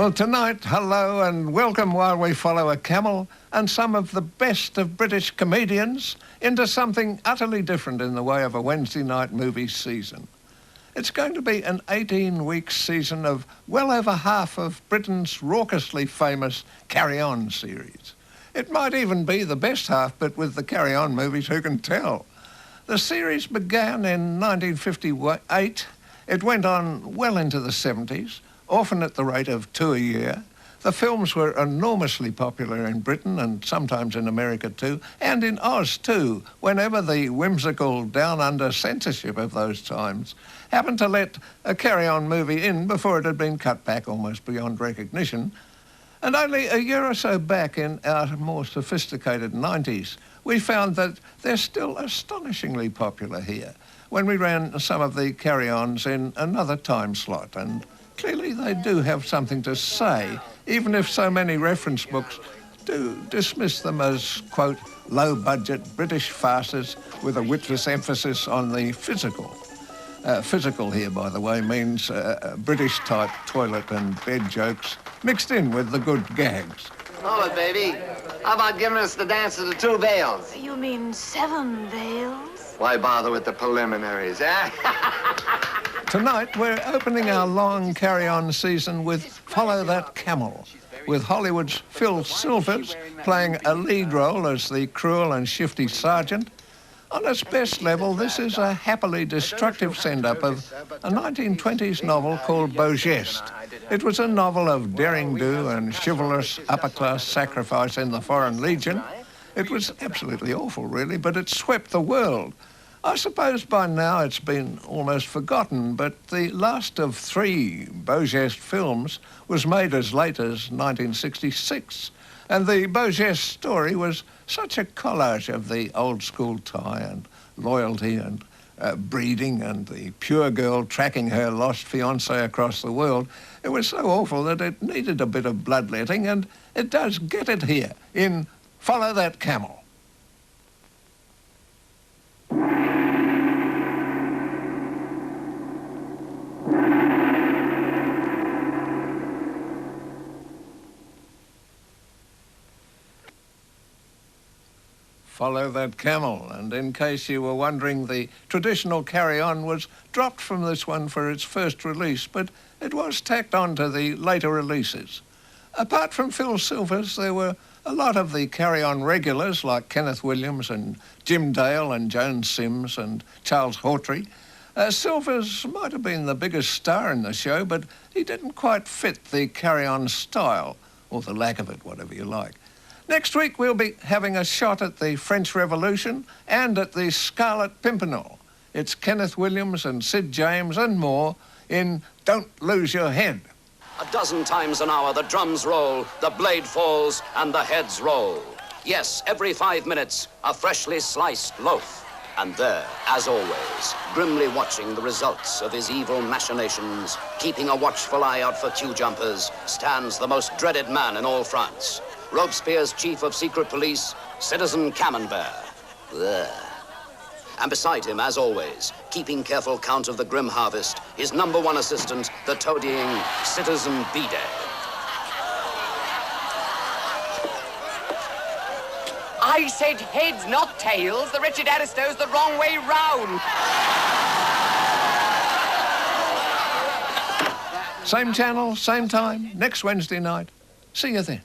Well, tonight, hello and welcome while we follow a camel and some of the best of British comedians into something utterly different in the way of a Wednesday night movie season. It's going to be an 18-week season of well over half of Britain's raucously famous Carry On series. It might even be the best half, but with the Carry On movies, who can tell? The series began in 1958. It went on well into the 70s, often at the rate of 2 a year. The films were enormously popular in Britain and sometimes in America too, and in Oz too, whenever the whimsical down-under censorship of those times happened to let a Carry-On movie in before it had been cut back almost beyond recognition. And only a year or so back, in our more sophisticated 90s, we found that they're still astonishingly popular here when we ran some of the Carry-Ons in another time slot. And clearly they do have something to say, even if so many reference books do dismiss them as, quote, low-budget British farces with a witless emphasis on the physical. Physical here, by the way, means British-type toilet and bed jokes mixed in with the good gags. Hold it, baby. How about giving us the dance of the two veils? You mean 7 veils? Why bother with the preliminaries, eh? Tonight, we're opening our long Carry-On season with Follow That Camel, with Hollywood's Phil Silvers playing a lead role as the cruel and shifty sergeant. On its best level, this is a happily destructive send-up of a 1920s novel called Beaugeste. It was a novel of daring-do and chivalrous upper-class sacrifice in the Foreign Legion. It was absolutely awful, really, but it swept the world. I suppose by now it's been almost forgotten, but the last of 3 Beaugeste films was made as late as 1966. And the Beaugeste story was such a collage of the old-school tie and loyalty and breeding and the pure girl tracking her lost fiancé across the world. It was so awful that it needed a bit of bloodletting, and it does get it here in Follow That Camel. Follow That Camel, and in case you were wondering, the traditional Carry-On was dropped from this one for its first release, but it was tacked on to the later releases. Apart from Phil Silvers, there were a lot of the Carry-On regulars like Kenneth Williams and Jim Dale and Joan Sims and Charles Hawtrey. Silvers might have been the biggest star in the show, but he didn't quite fit the Carry-On style, or the lack of it, whatever you like. Next week, we'll be having a shot at the French Revolution and at the Scarlet Pimpernel. It's Kenneth Williams and Sid James and more in Don't Lose Your Head. A dozen times an hour, the drums roll, the blade falls, and the heads roll. Yes, every 5 minutes, a freshly sliced loaf. And there, as always, grimly watching the results of his evil machinations, keeping a watchful eye out for queue-jumpers, stands the most dreaded man in all France, Robespierre's chief of secret police, Citizen Camembert. Ugh. And beside him, as always, keeping careful count of the grim harvest, his #1 assistant, the toadying Citizen Bidet. I said heads, not tails. The wretched Aristo's the wrong way round. Same channel, same time, next Wednesday night. See you then.